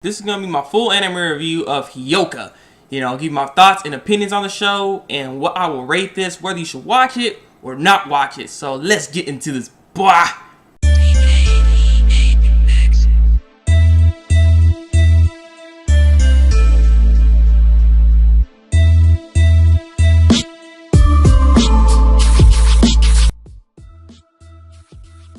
This is going to be my full anime review of Hyouka. Give you my thoughts and opinions on the show and what I will rate this, whether you should watch it or not watch it. So let's get into this. Blah.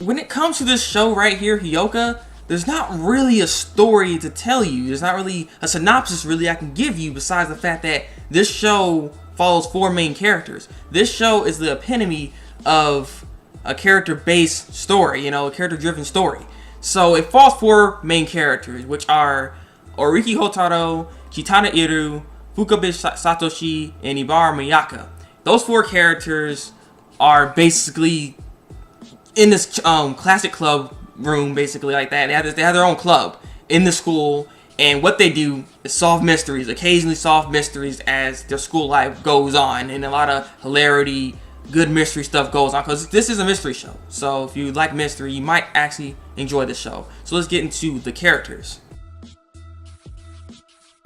When it comes to this show right here, Hyouka, there's not really a story to tell you. There's not really a synopsis really I can give you besides the fact that this show follows four main characters. This show is the epitome of a character-based story, a character-driven story. So it follows four main characters, which are Oriki Hotaro, Kitana Iru, Fukabe Satoshi, and Ibara Miyaka. Those four characters are basically in this classic club room, basically like that. They have their own club in the school, and what they do is solve mysteries, occasionally solve mysteries as their school life goes on, and a lot of hilarity, good mystery stuff goes on, because this is a mystery show. So if you like mystery, you might actually enjoy this show. So let's get into the characters.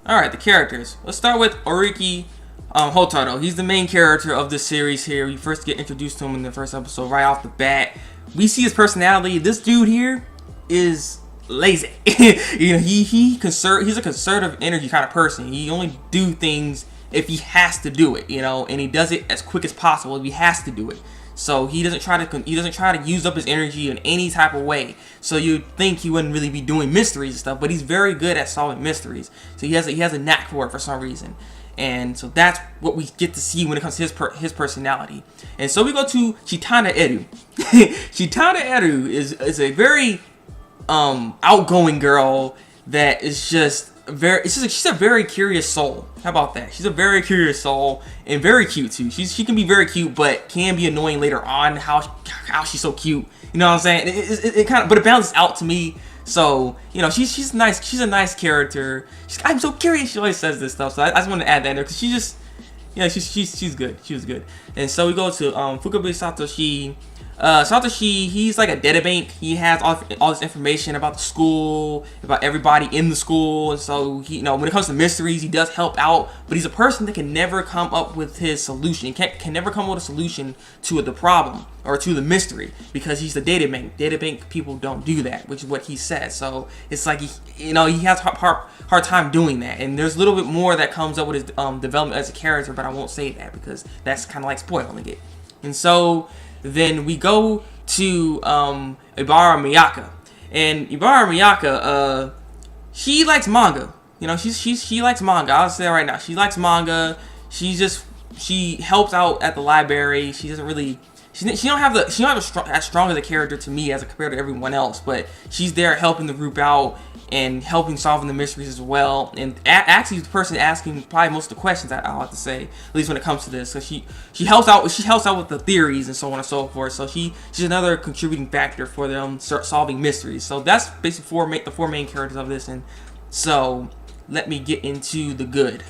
Alright, the characters. Let's start with Oriki Hotaro. He's the main character of this series here. We first get introduced to him in the first episode right off the bat. We see his personality. This dude here is lazy. He's a conservative energy kind of person. He only do things if he has to do it, and he does it as quick as possible if he has to do it. So he doesn't try to use up his energy in any type of way. So you'd think he wouldn't really be doing mysteries and stuff, but he's very good at solving mysteries. So he has a knack for it for some reason. And so that's what we get to see when it comes to his personality. And so we go to Kitana Iru. Kitana Iru is a very outgoing girl that is just she's a very curious soul. How about that? She's a very curious soul and very cute too. She can be very cute, but can be annoying later on. How she's so cute. You know what I'm saying? It kind of, but it balances out to me. So she's nice. She's a nice character. I'm so curious. She always says this stuff. So I just want to add that in there because she just, she's good. She was good. And so we go to Fukabe Satoshi. Satoshi, he's like a data bank. He has all this information about the school, about everybody in the school. And so he, when it comes to mysteries, he does help out. But he's a person that can never come up with his solution. He can never come up with a solution to the problem or to the mystery because he's the data bank. Data bank people don't do that, which is what he says. So it's like he has hard time doing that. And there's a little bit more that comes up with his development as a character, but I won't say that because that's kind of like spoiling it. And so then we go to Ibara Miyaka, and Ibara Miyaka, she likes manga. She likes manga. I'll say that right now. She likes manga. She helps out at the library. She doesn't really. She don't have as strong as a character to me as compared to everyone else, but she's there helping the group out and helping solving the mysteries as well. And actually, the person asking probably most of the questions, I'll have to say, at least when it comes to this. So she helps out. She helps out with the theories and so on and so forth. So she's another contributing factor for them solving mysteries. So that's basically the four main characters of this. And so let me get into the good.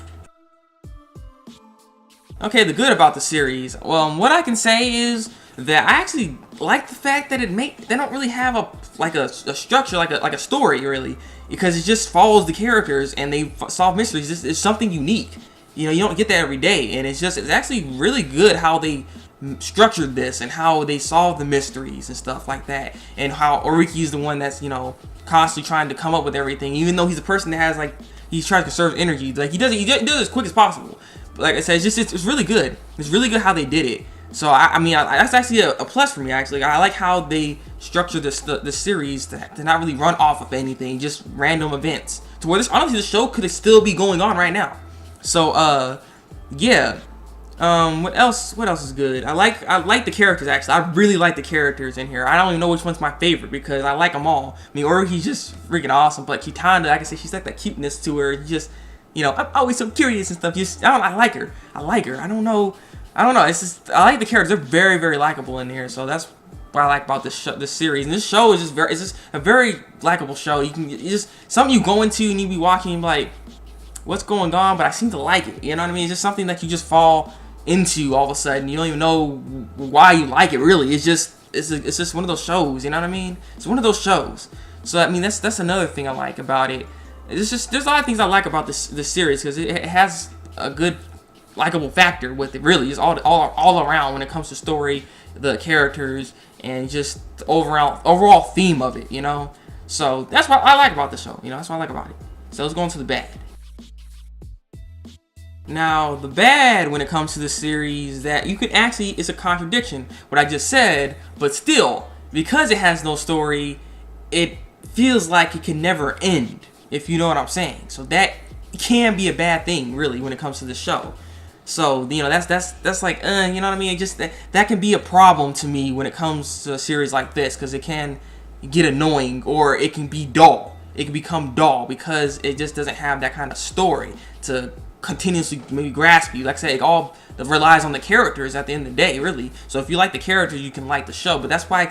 Okay, the good about the series. Well, what I can say is that I actually like the fact that they don't really have a structure, like a story really, because it just follows the characters and they solve mysteries. It's something unique. You don't get that every day, and it's actually really good how they structured this and how they solve the mysteries and stuff like that, and how Oriki is the one that's constantly trying to come up with everything, even though he's a person that has he's trying to conserve energy. He does it as quick as possible. Like I said, it's really good. It's really good how they did it. So that's actually a plus for me. Actually, I like how they structure this series to not really run off of anything, just random events. To where honestly, the show could still be going on right now. So yeah. What else is good? I like the characters actually. I really like the characters in here. I don't even know which one's my favorite because I like them all. Oriki's just freaking awesome, but Kitana, like I said, she's like that cuteness to her. I'm always so curious and stuff. I like her. I don't know. It's just I like the characters. They're very, very likable in here. So that's what I like about this series. And this show is just a very likable show. It's just something you go into and you be watching like, what's going on? But I seem to like it. You know what I mean? It's just something that you just fall into all of a sudden. You don't even know why you like it. Really, it's just one of those shows. You know what I mean? It's one of those shows. So that's another thing I like about it. there's a lot of things I like about this series because it has a good likable factor with it. Really, it's all around when it comes to story, the characters, and just the overall theme of it. You know, so that's what I like about the show. You know, that's what I like about it. So let's go into the bad. Now, the bad when it comes to the series, that you can actually, it's a contradiction, what I just said, but still, because it has no story, it feels like it can never end, if you know what I'm saying. So that can be a bad thing, really, when it comes to the show. So, you know, that's like, you know what I mean? It just, that can be a problem to me when it comes to a series like this, because it can get annoying, or it can be dull. It can become dull, because it just doesn't have that kind of story to continuously maybe grasp you. Like I said, it all relies on the characters at the end of the day, really. So if you like the characters, you can like the show. But that's why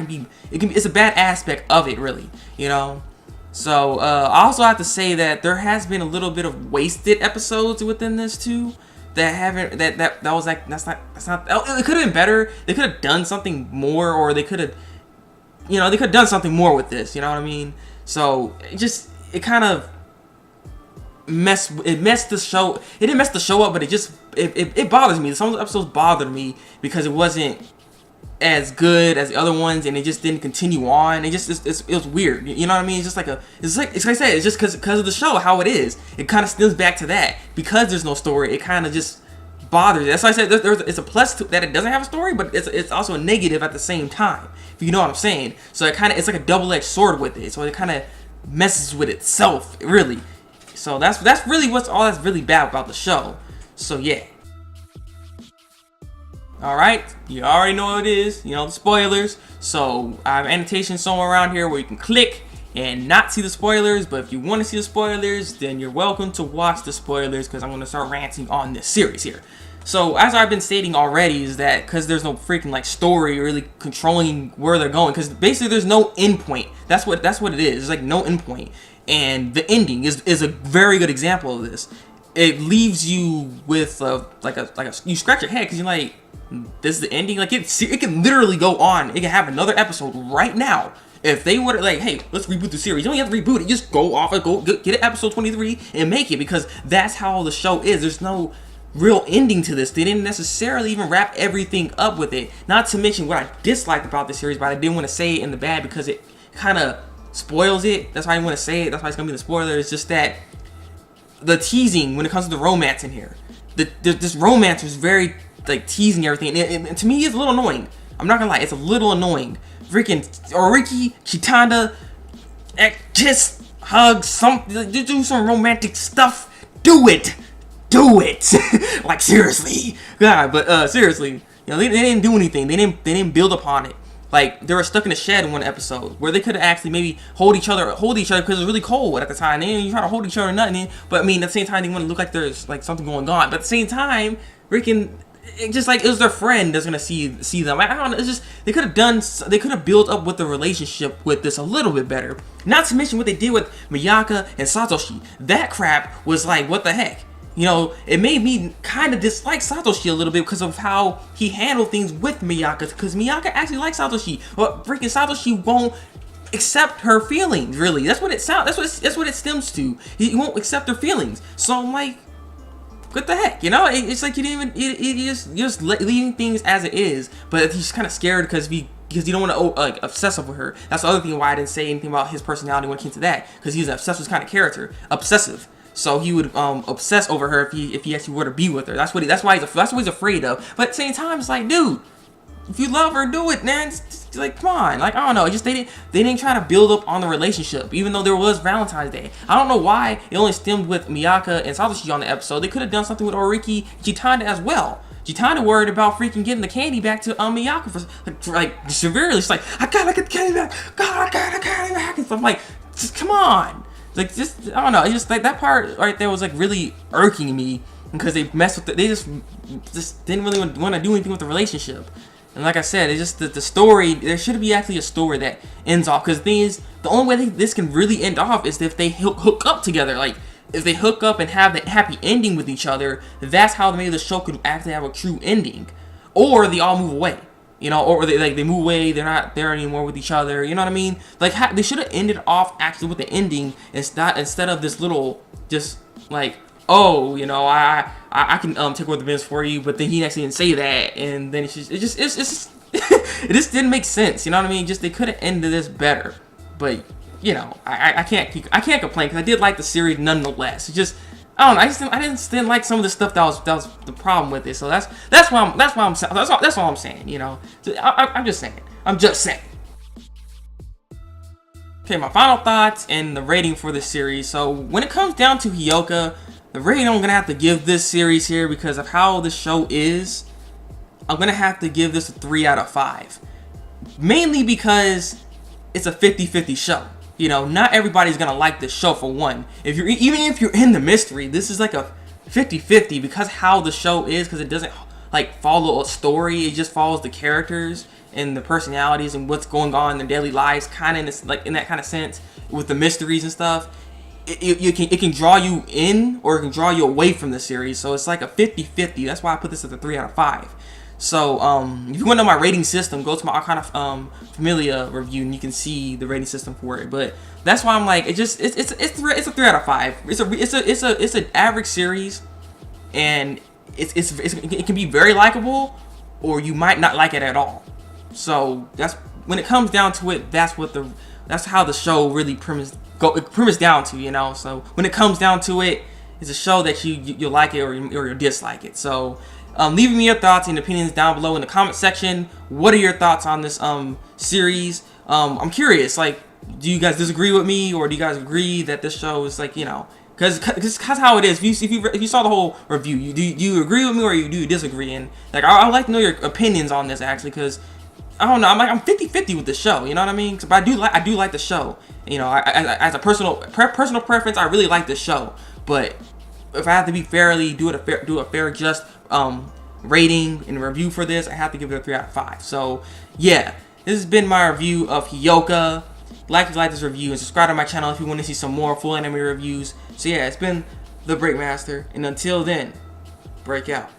it's a bad aspect of it, really, you know. So I also have to say that there has been a little bit of wasted episodes within this too. That haven't that was like that's not it could have been better. They could have done something more, or they could have, you know, they could have done something more with this. You know what I mean? So it kind of messed the show. It didn't mess the show up, but it bothers me. Some of the episodes bothered me because it wasn't as good as the other ones, and it just didn't continue on. It was weird. You know what I mean? It's like I said, it's just because of the show, how it is. It kind of stems back to that, because there's no story. It kind of just bothers. That's why I said it's a plus to that it doesn't have a story, but it's also a negative at the same time. If you know what I'm saying. So it's like a double-edged sword with it. So it kind of messes with itself, really. So that's really all that's really bad about the show. So yeah. Alright, you already know what it is, you know, the spoilers. So I have annotations somewhere around here where you can click and not see the spoilers. But if you want to see the spoilers, then you're welcome to watch the spoilers, because I'm going to start ranting on this series here. So as I've been stating already, is that because there's no freaking like story really controlling where they're going, because basically there's no endpoint. That's what it is. There's like no endpoint. And the ending is a very good example of this. It leaves you with like a you scratch your head, because you're like, this is the ending. Like it can literally go on. It can have another episode right now. If they would like, hey, let's reboot the series. You don't have to reboot it. Just go off and get it episode 23 and make it, because that's how the show is. There's no real ending to this. They didn't necessarily even wrap everything up with it. Not to mention what I disliked about the series, but I didn't want to say it in the bad because it kind of spoils it. That's why I didn't want to say it. That's why it's gonna be the spoiler. It's just that the teasing when it comes to the romance in here, this romance was very like teasing everything, and to me it's a little annoying. I'm not gonna lie, it's a little annoying. Freaking Oriki, Chitanda, kiss, hug, do some romantic stuff. Do it. Like seriously, God. But seriously, you know, they didn't do anything. They didn't build upon it. Like they were stuck in a shed in one episode where they could have actually maybe hold each other because it was really cold at the time. They didn't try to hold each other or nothing. But I mean, at the same time, they want to look like there's like something going on. But at the same time, freaking. It just like it was their friend that's gonna see them. I don't know. It's just they could have built up with the relationship with this a little bit better. Not to mention what they did with Miyaka and Satoshi. That crap was like, what the heck? You know, it made me kind of dislike Satoshi a little bit because of how he handled things with Miyaka. Because Miyaka actually likes Satoshi, but freaking Satoshi won't accept her feelings. Really, that's what it sounds. That's what it stems to. He won't accept her feelings. So I'm like, what the heck, you know? It's like you didn't even, just leaving things as it is, but he's kind of scared because you don't want to like obsess over her. That's the other thing why I didn't say anything about his personality when it came to that, because he's an obsessive kind of character, obsessive. So he would obsess over her if he actually were to be with her. That's why he's afraid of. But at the same time, it's like, dude, if you love her, do it, man. It's like, come on. Like, I don't know. Just they didn't try to build up on the relationship, even though there was Valentine's Day. I don't know why it only stemmed with Miyaka and Satoshi on the episode. They could have done something with Oriki and Chitanda as well. Chitanda worried about freaking getting the candy back to Miyaka for like severely. She's like, I gotta get the candy back. God, I gotta get the candy back. And so I'm like, just come on. Like, just I don't know. It's just like that part right there was like really irking me because they messed with it. They just didn't really want to do anything with the relationship. And like I said, it's just the story. There should be actually a story that ends off. Because the thing is, the only way this can really end off is if they hook up together. Like, if they hook up and have that happy ending with each other, that's how maybe the show could actually have a true ending. Or they all move away. you know, or they move away, they're not there anymore with each other, you know what I mean? Like, they should have ended off actually with the ending instead of this little, just like, oh, you know, I can take over the business for you, but then he actually didn't say that, and then it's just it just didn't make sense, you know what I mean? Just, they could have ended this better, but you know, I can't complain, because I did like the series nonetheless. It just, I don't know, I just didn't like some of the stuff that was the problem with it. So that's all I'm saying, you know. So I'm just saying. Okay, my final thoughts and the rating for this series. So when it comes down to Hyouka, the rating I'm gonna have to give this series here, because of how the show is, I'm gonna have to give this a 3 out of 5. Mainly because it's a 50-50 show. You know, not everybody's gonna like this show, for one. Even if you're in the mystery, this is like a 50-50, because how the show is, because it doesn't like follow a story. It just follows the characters and the personalities and what's going on in their daily lives, kind of in that kind of sense, with the mysteries and stuff. It can draw you in, or it can draw you away from the series. So it's like a 50-50. That's why I put this at a 3 out of 5. So, if you want to know my rating system, go to my Arcana Familia review, and you can see the rating system for it. But that's why I'm like, it's a 3 out of 5. It's an average series, and it can be very likable, or you might not like it at all. So that's, when it comes down to it, that's how the show really premise down to, you know. So when it comes down to it, it's a show that you'll like it or you'll dislike it. So. Leave me your thoughts and opinions down below in the comment section. What are your thoughts on this series? I'm curious, like, do you guys disagree with me, or do you guys agree that this show is, like, you know, because how it is. If you saw the whole review, do you agree with me, or do you disagree? And like, I'd like to know your opinions on this, actually, because I don't know, I'm 50-50 with the show, you know what I mean? But I do like the show, you know. As a personal preference, I really like the show. But if I have to be do a fair just rating and review for this, I have to give it a 3 out of 5. So yeah, this has been my review of Hyouka. Like this review, and subscribe to my channel if you want to see some more full anime reviews. So yeah, it's been Thabreakmaster, and until then, break out.